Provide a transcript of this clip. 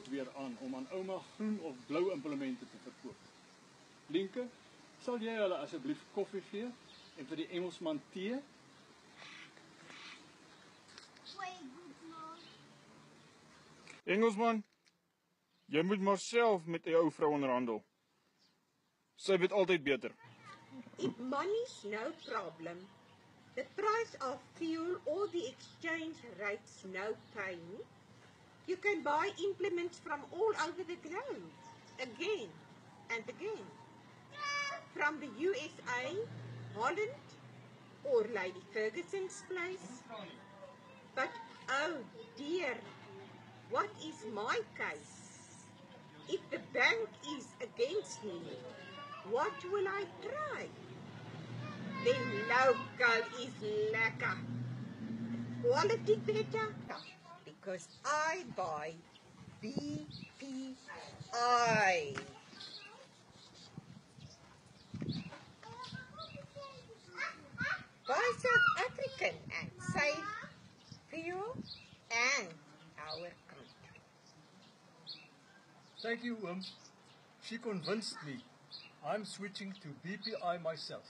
aanbod weer aan om aan ouma groen of blou implemente te verkoop. Lienke, sal jy hulle asseblief koffie gee en vir die Engelsman tee? Engelsman, jy moet maar self met die ou vrou onderhandel. Sy weet altyd beter. If money's no problem, the price of fuel or the exchange rates no pain, you can buy implements from all over the globe, again and again. From the USA, Holland, or Lady Ferguson's place. But oh dear, what is my case? If the bank is against me, what will I try? Then local is lekker. Quality better, because I buy BPI. Buy South African and save fuel and our country. Thank you, Oom. She convinced me. I'm switching to BPI myself.